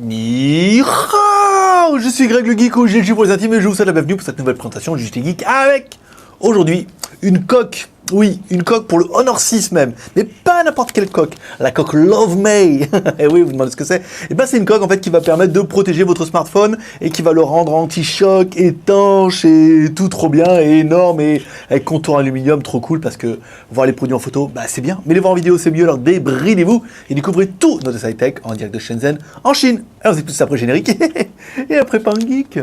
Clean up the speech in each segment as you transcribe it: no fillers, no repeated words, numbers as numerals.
Ni hao, je suis Greg le Geek au GLG pour les intimes et je vous souhaite la bienvenue pour cette nouvelle présentation de JT Geek avec aujourd'hui une coque. Oui, une coque pour le Honor 6 même, mais pas n'importe quelle coque, la coque Love May. Et oui, vous demandez ce que c'est. Et ben c'est une coque en fait qui va permettre de protéger votre smartphone et qui va le rendre anti-choc, étanche et tout trop bien et énorme et avec contour aluminium trop cool parce que voir les produits en photo, bah c'est bien, mais les voir en vidéo c'est mieux, alors débridez-vous et découvrez tout notre site tech en direct de Shenzhen en Chine. Alors on écoute ça après générique et après Pan Geek.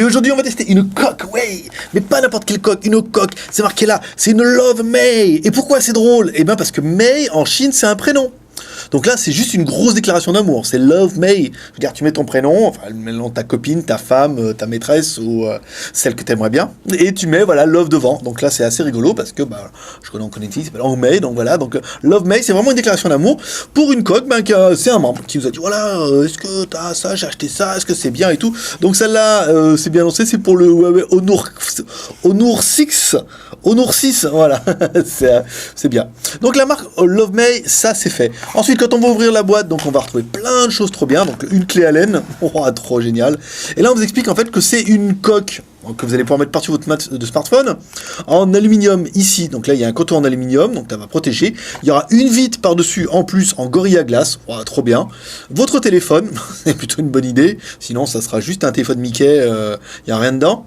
Aujourd'hui on va tester une coque, ouais, mais pas n'importe quelle coque, une coque, c'est marqué là, c'est une Love May. Et pourquoi c'est drôle? Eh bien parce que May en Chine c'est un prénom. Donc là, c'est juste une grosse déclaration d'amour. C'est Love May. Je veux dire, tu mets ton prénom, enfin, le nom de ta copine, ta femme, ta maîtresse ou celle que tu aimerais bien, et tu mets voilà Love devant. Donc là, c'est assez rigolo parce que bah, je connais, on connaît ici, il s'appelle Love May. Donc voilà, donc Love May, c'est vraiment une déclaration d'amour pour une coque. Ben, c'est un membre qui vous a dit voilà, est-ce que t'as ça, j'ai acheté ça, est-ce que c'est bien et tout. Donc celle-là, c'est bien annoncé, c'est pour le Huawei Honor 6. Honor 6, voilà, c'est bien. Donc la marque Love May, ça c'est fait. Ensuite, quand on va ouvrir la boîte, donc on va retrouver plein de choses trop bien. Donc une clé Allen, oh, trop génial. Et là, on vous explique en fait que c'est une coque que vous allez pouvoir mettre partout votre mat de smartphone en aluminium ici. Donc là, il y a un coton en aluminium, donc ça va protéger. Il y aura une vitre par-dessus en plus en Gorilla Glass, oh, trop bien. Votre téléphone, c'est plutôt une bonne idée. Sinon, ça sera juste un téléphone Mickey, il n'y a rien dedans.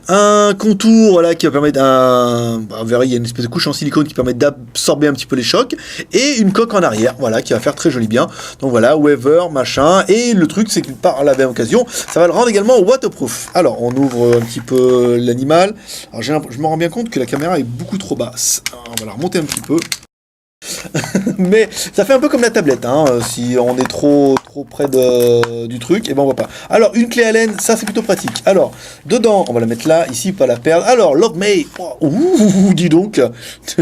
Un contour, voilà, qui va permettre vous verrez, il y a une espèce de couche en silicone qui permet d'absorber un petit peu les chocs. Et une coque en arrière, voilà, qui va faire très joli bien. Donc voilà, Weather, machin. Et le truc, c'est que par la même occasion, ça va le rendre également waterproof. Alors, on ouvre un petit peu l'animal. Alors je me rends bien compte que la caméra est beaucoup trop basse. Alors, on va la remonter un petit peu. Mais ça fait un peu comme la tablette, hein. Si on est trop près du truc, et ben on voit pas. Alors une clé Allen, ça c'est plutôt pratique. Alors dedans, on va la mettre là, ici pas la perdre. Alors Love May, ouh, dis donc,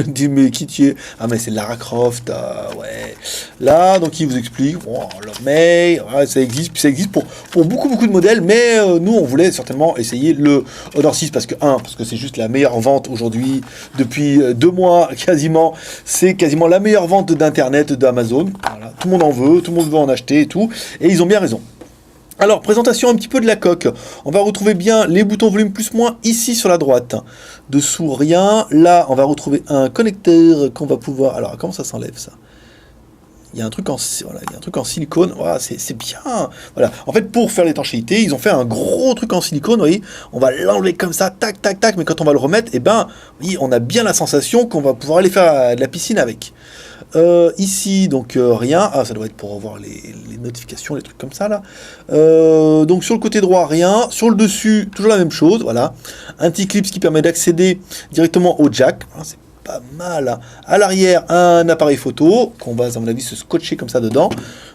dis mais qui tu es? Ah mais c'est Lara Croft, ouais. Là donc il vous explique, oh, Love May, ouais, ça existe, puis ça existe pour beaucoup de modèles, mais nous on voulait certainement essayer le Honor 6 parce que c'est juste la meilleure vente aujourd'hui depuis 2 mois quasiment, c'est quasiment la meilleure vente d'internet d'Amazon. Voilà, tout le monde en veut, tout le monde veut en acheter et tout, et ils ont bien raison. Alors, présentation un petit peu de la coque. On va retrouver bien les boutons volume plus moins ici sur la droite. Dessous, rien. Là, on va retrouver un connecteur qu'on va pouvoir... Alors, comment ça s'enlève, ça? Il y a un truc en silicone, voilà, c'est bien. Voilà. En fait, pour faire l'étanchéité, ils ont fait un gros truc en silicone, vous voyez. On va l'enlever comme ça, tac, tac, tac, mais quand on va le remettre, eh ben, oui, on a bien la sensation qu'on va pouvoir aller faire de la piscine avec. Ici, donc rien. Ah, ça doit être pour voir les notifications, les trucs comme ça, là. Donc, sur le côté droit, rien. Sur le dessus, toujours la même chose, voilà. Un petit clip qui permet d'accéder directement au jack. Voilà, c'est pas mal, hein. À l'arrière, un appareil photo qu'on va, à mon avis, se scotcher comme ça dedans.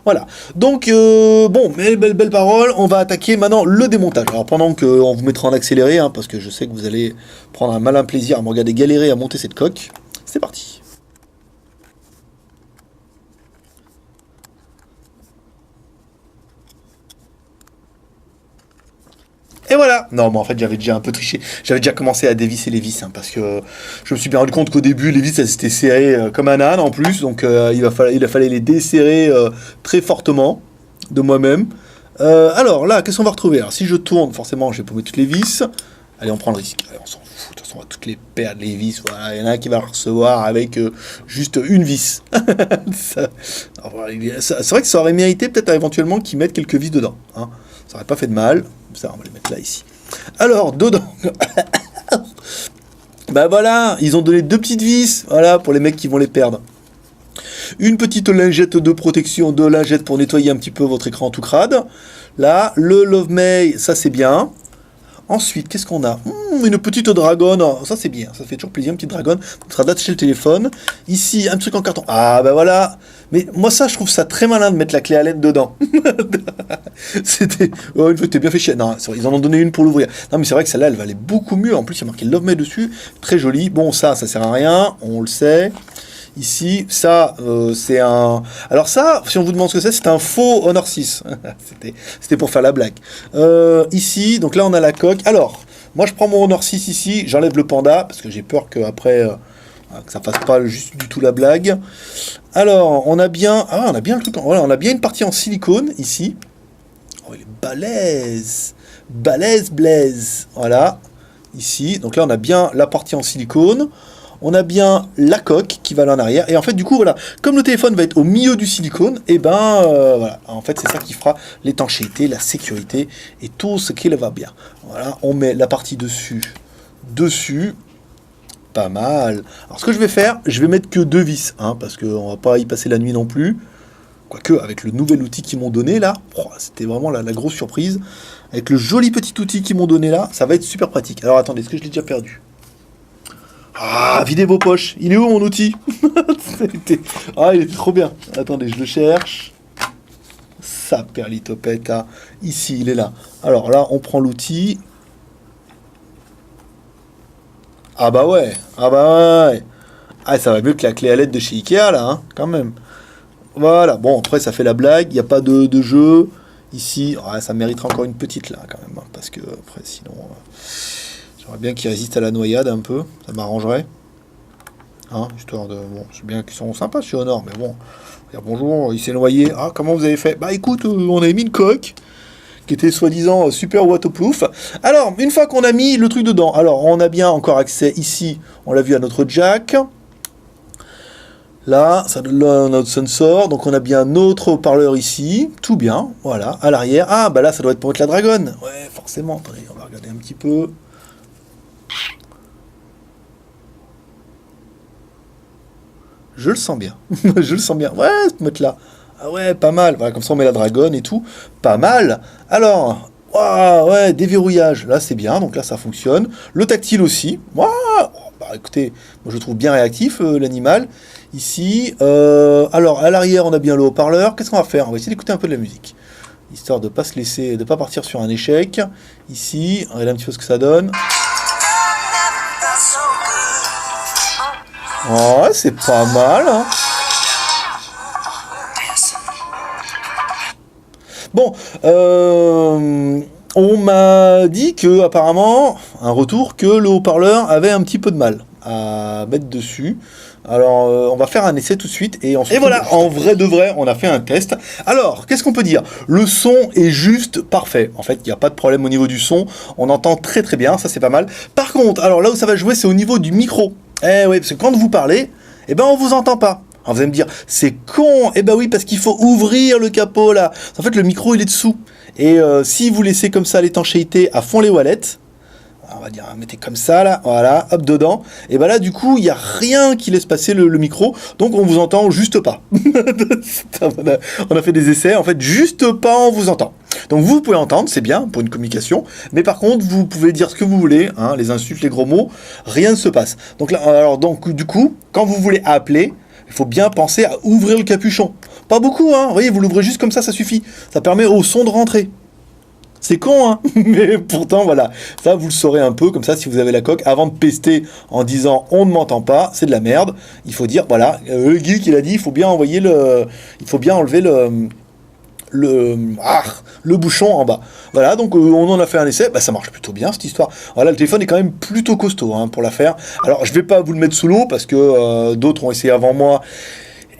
Voilà. Donc, bon, mais belle parole, on va attaquer maintenant le démontage. Alors, pendant qu'on vous mettra en accéléré, hein, parce que je sais que vous allez prendre un malin plaisir à me regarder galérer à monter cette coque, c'est parti. Et voilà. Non, mais en fait, j'avais déjà un peu triché. J'avais déjà commencé à dévisser les vis, hein, parce que je me suis bien rendu compte qu'au début, les vis, elles étaient serrées comme un âne en plus. Donc, il a fallu les desserrer très fortement de moi-même. Alors là, qu'est-ce qu'on va retrouver? Alors, si je tourne, forcément, je vais paumer toutes les vis. Allez, on prend le risque. Allez, on s'en fout. De toute façon, on va toutes les perdre, les vis. Voilà, il y en a un qui va recevoir avec juste une vis. C'est vrai que ça aurait mérité peut-être éventuellement qu'ils mettent quelques vis dedans, hein. Ça n'aurait pas fait de mal. Ça, on va les mettre là, ici. Alors, dedans... bah voilà, ils ont donné 2 petites vis, voilà, pour les mecs qui vont les perdre. Une petite lingette de protection, de lingette pour nettoyer un petit peu votre écran tout crade. Là, le Love May, ça c'est bien. Ensuite, qu'est-ce qu'on a? Une petite dragonne, oh, ça c'est bien, ça fait toujours plaisir, une petite dragonne. On sera d'attacher le téléphone. Ici, un truc en carton. Ah bah voilà. Mais moi ça, je trouve ça très malin de mettre la clé Allen dedans. C'était... Oh, une fois, t'es bien fait chier. Non, vrai, ils en ont donné une pour l'ouvrir. Non mais c'est vrai que celle-là, elle valait beaucoup mieux. En plus, il y a marqué Love May dessus. Très joli. Bon, ça sert à rien, on le sait. Ici, ça, c'est un... Alors ça, si on vous demande ce que c'est un faux Honor 6. C'était pour faire la blague. Ici, donc là, on a la coque. Alors, moi, je prends mon Honor 6 ici, j'enlève le panda, parce que j'ai peur qu'après, que ça fasse pas juste du tout la blague. Alors, on a bien... Ah, on a bien le truc... Voilà, on a bien une partie en silicone, ici. Oh, il est balèze. Balèze, blaze. Voilà. Ici. Donc là, on a bien la partie en silicone. On a bien la coque qui va aller en arrière. Et en fait, du coup, voilà, comme le téléphone va être au milieu du silicone, et ben, voilà. En fait, c'est ça qui fera l'étanchéité, la sécurité et tout ce qui va bien. Voilà, on met la partie dessus. Pas mal. Alors, ce que je vais faire, je vais mettre que 2 vis, hein, parce qu'on va pas y passer la nuit non plus. Quoique, avec le nouvel outil qu'ils m'ont donné, là, c'était vraiment la grosse surprise. Avec le joli petit outil qu'ils m'ont donné, là, ça va être super pratique. Alors, attendez, est-ce que je l'ai déjà perdu ? Ah, videz vos poches. Il est où mon outil? Ah, il était trop bien. Attendez, je le cherche. Ça, perlitopette. Ah. Ici, il est là. Alors là, on prend l'outil. Ah bah ouais. Ah, ça va mieux que la clé à LED de chez Ikea, là, hein, quand même. Voilà. Bon, après, ça fait la blague. Il n'y a pas de jeu. Ici, ça mériterait encore une petite, là, quand même. Hein, parce que, après, sinon... J'aimerais bien qu'ils résistent à la noyade un peu, ça m'arrangerait. Hein, histoire de... Bon, c'est bien qu'ils sont sympas chez Honor, mais bon. Dire bonjour, il s'est noyé. Ah, comment vous avez fait? Bah écoute, on avait mis une coque qui était soi-disant super waterproof. Alors, une fois qu'on a mis le truc dedans, alors on a bien encore accès ici, on l'a vu à notre jack. Là, ça donne notre sensor, donc on a bien notre haut-parleur ici, tout bien, voilà, à l'arrière. Ah, bah là, ça doit être pour mettre la dragonne. Ouais, forcément, attendez, on va regarder un petit peu. Je le sens bien. Je le sens bien. Ouais, ce mode-là. Ah ouais, pas mal. Voilà, comme ça, on met la dragonne et tout. Pas mal. Alors, ouais, déverrouillage. Là, c'est bien. Donc là, ça fonctionne. Le tactile aussi. Bah, écoutez, moi, je le trouve bien réactif, l'animal. Ici. Alors, à l'arrière, on a bien le haut-parleur. Qu'est-ce qu'on va faire? On va essayer d'écouter un peu de la musique. Histoire de pas se laisser, de pas partir sur un échec. Ici, regardez un petit peu ce que ça donne. Ouais, c'est pas mal, hein. Bon, on m'a dit que, apparemment, un retour, que le haut-parleur avait un petit peu de mal à mettre dessus. Alors, on va faire un essai tout de suite. Et voilà, en vrai de vrai, on a fait un test. Alors, qu'est-ce qu'on peut dire? Le son est juste parfait. En fait, il n'y a pas de problème au niveau du son. On entend très très bien, ça c'est pas mal. Par contre, alors là où ça va jouer, c'est au niveau du micro. Eh oui, parce que quand vous parlez, eh ben on vous entend pas. Alors vous allez me dire, c'est con. Eh ben oui, parce qu'il faut ouvrir le capot là. En fait, le micro il est dessous. Et si vous laissez comme ça l'étanchéité à fond les wallets, on va dire, mettez comme ça là, voilà, hop dedans. Et ben là, du coup, il n'y a rien qui laisse passer le micro, donc on vous entend juste pas. On a fait des essais, en fait, juste pas on vous entend. Donc vous pouvez entendre, c'est bien pour une communication, mais par contre, vous pouvez dire ce que vous voulez, hein, les insultes, les gros mots, rien ne se passe. Donc là, alors donc du coup, quand vous voulez appeler, il faut bien penser à ouvrir le capuchon. Pas beaucoup, hein. Vous voyez, vous l'ouvrez juste comme ça suffit. Ça permet au son de rentrer. C'est con, hein. Mais pourtant, voilà. Ça, vous le saurez un peu, comme ça, si vous avez la coque, avant de pester en disant « on ne m'entend pas », c'est de la merde. Il faut dire, voilà, le geek, il a dit, il faut bien envoyer il faut bien enlever le bouchon en bas. Voilà, donc on en a fait un essai, bah, ça marche plutôt bien cette histoire. Voilà, le téléphone est quand même plutôt costaud, hein, pour la faire. Alors, je vais pas vous le mettre sous l'eau, parce que d'autres ont essayé avant moi,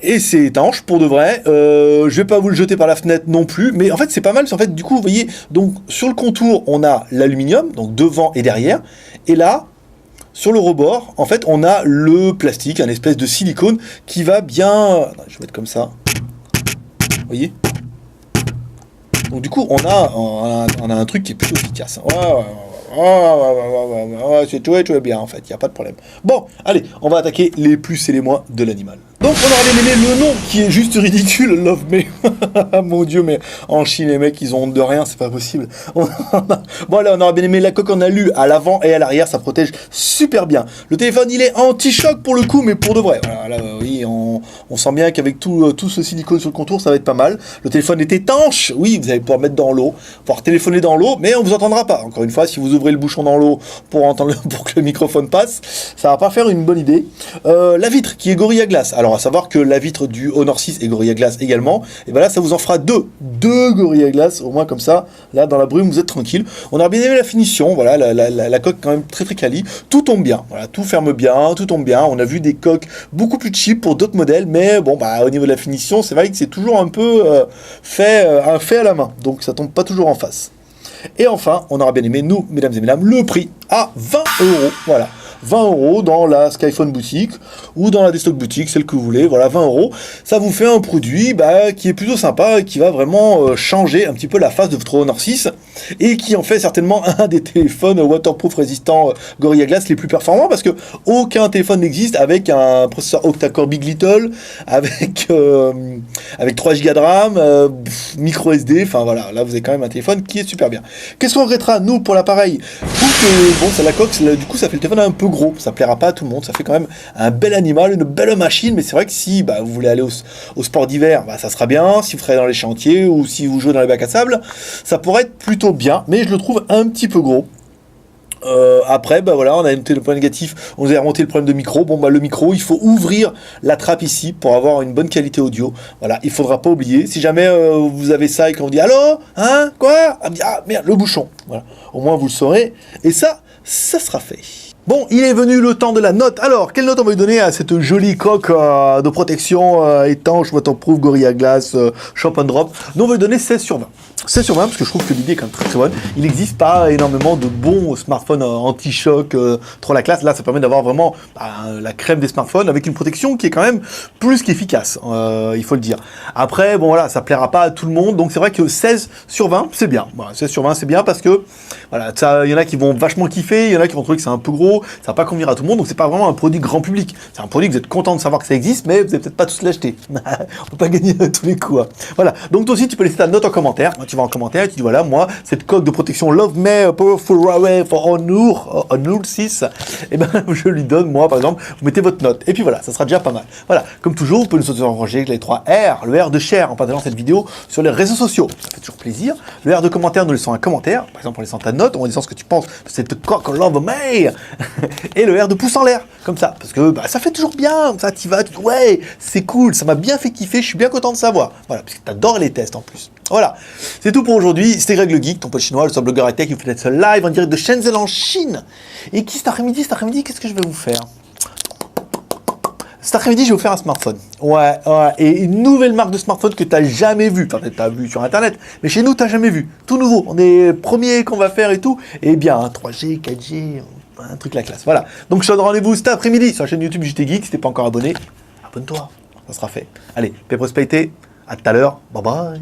et c'est étanche pour de vrai. Je vais pas vous le jeter par la fenêtre non plus, mais en fait c'est pas mal. En fait, du coup, vous voyez, donc sur le contour, on a l'aluminium, donc devant et derrière, et là, sur le rebord, en fait, on a le plastique, un espèce de silicone qui va bien. Je vais mettre comme ça. Vous voyez. Donc du coup, on a un truc qui est plutôt efficace. Ouais, c'est tout bien en fait, il n'y a pas de problème. Bon, allez, on va attaquer les plus et les moins de l'animal. Donc Donc on aurait bien aimé le nom qui est juste ridicule, Love Me. Mon Dieu, mais en Chine les mecs ils ont honte de rien, c'est pas possible. Bon là on aurait bien aimé la coque en alu à l'avant et à l'arrière, ça protège super bien. Le téléphone il est anti-choc pour le coup, mais pour de vrai. Voilà, là, oui, on sent bien qu'avec tout ce silicone sur le contour ça va être pas mal. Le téléphone est étanche, oui vous allez pouvoir mettre dans l'eau, pouvoir téléphoner dans l'eau, mais on vous entendra pas. Encore une fois, si vous ouvrez le bouchon dans l'eau pour que le microphone passe, ça va pas faire une bonne idée. La vitre qui est Gorilla Glass. Alors à savoir que la vitre du Honor 6 est Gorilla Glass également. Et ben là ça vous en fera deux Gorilla Glass, au moins comme ça, là dans la brume vous êtes tranquille. On a bien aimé la finition, voilà, la coque quand même très quali, tout tombe bien, voilà, tout ferme bien, tout tombe bien. On a vu des coques beaucoup plus cheap pour d'autres modèles, mais bon bah au niveau de la finition, c'est vrai que c'est toujours un peu fait à la main, donc ça tombe pas toujours en face. Et enfin, on aura bien aimé, nous, mesdames et mesdames, le prix à 20 €, voilà. 20 € dans la Skyphone boutique ou dans la Destock boutique, celle que vous voulez, voilà, 20 €. Ça vous fait un produit qui est plutôt sympa et qui va vraiment changer un petit peu la face de votre Honor 6 et qui en fait certainement un des téléphones waterproof résistants Gorilla Glass les plus performants parce que aucun téléphone n'existe avec un processeur octa-core Big Little, avec 3 Go de RAM, micro SD, enfin voilà, là vous avez quand même un téléphone qui est super bien. Qu'est-ce qu'on regrettera, nous, pour l'appareil? Bon, c'est la coque, du coup ça fait le téléphone un peu gros, ça plaira pas à tout le monde, ça fait quand même un bel animal, une belle machine, mais c'est vrai que si vous voulez aller au sport d'hiver, ça sera bien, si vous ferez dans les chantiers ou si vous jouez dans les bacs à sable, ça pourrait être plutôt bien, mais je le trouve un petit peu gros. Après, voilà, on a noté le point négatif, on a remonté le problème de micro. Bon, le micro, il faut ouvrir la trappe ici pour avoir une bonne qualité audio. Voilà, il faudra pas oublier. Si jamais vous avez ça et qu'on vous dit allô, hein, quoi, ah merde, le bouchon. Voilà, au moins vous le saurez. Et ça sera fait. Bon, il est venu le temps de la note. Alors, quelle note on va lui donner à cette jolie coque de protection étanche, waterproof, Gorilla Glass, Shop and Drop? Nous, on va lui donner 16 sur 20. 16 sur 20 parce que je trouve que l'idée est quand même très très bonne. Il n'existe pas énormément de bons smartphones anti-choc, trop la classe. Là, ça permet d'avoir vraiment la crème des smartphones avec une protection qui est quand même plus qu'efficace, il faut le dire. Après, bon voilà, ça plaira pas à tout le monde. Donc c'est vrai que 16 sur 20, c'est bien. Voilà, 16 sur 20, c'est bien parce que voilà, il y en a qui vont vachement kiffer, il y en a qui vont trouver que c'est un peu gros, ça va pas convenir à tout le monde. Donc c'est pas vraiment un produit grand public. C'est un produit que vous êtes content de savoir que ça existe, mais vous n'allez peut-être pas tous l'acheter. On peut pas gagner à tous les coups. Hein. Voilà. Donc toi aussi, tu peux laisser ta note en commentaire. Tu vas en commentaire et tu dis voilà, moi, cette coque de protection Love Me Powerful Huawei for Honor 6, et ben je lui donne, moi par exemple, vous mettez votre note. Et puis voilà, ça sera déjà pas mal. Voilà, comme toujours, vous pouvez nous encourager avec les 3 R, le R de share en partageant cette vidéo sur les réseaux sociaux. Ça fait toujours plaisir. Le R de commentaire, nous laissons un commentaire, par exemple en laissant ta note, en disant ce que tu penses de cette coque Love Me. Et le R de pouce en l'air, comme ça, parce que ça fait toujours bien, ça t'y vas, tu dis ouais, c'est cool, ça m'a bien fait kiffer, je suis bien content de savoir. Voilà, parce que t'adores les tests en plus. Voilà, c'est tout pour aujourd'hui. C'était Greg le Geek, ton pote chinois, le seul blogueur high-tech qui vous fait ce live en direct de Shenzhen en Chine. Et cet après-midi, qu'est-ce que je vais vous faire? Cet après-midi, je vais vous faire un smartphone. Ouais, et une nouvelle marque de smartphone que tu n'as jamais vue. Enfin, tu as vu sur Internet, mais chez nous, tu n'as jamais vu. Tout nouveau. On est premiers qu'on va faire et tout. Et bien, 3G, 4G, un truc la classe. Voilà. Donc, je te donne rendez-vous cet après-midi sur la chaîne YouTube JT Geek. Si tu n'es pas encore abonné, abonne-toi. Ça sera fait. Allez, paix prospérité. À tout à l'heure. Bye bye.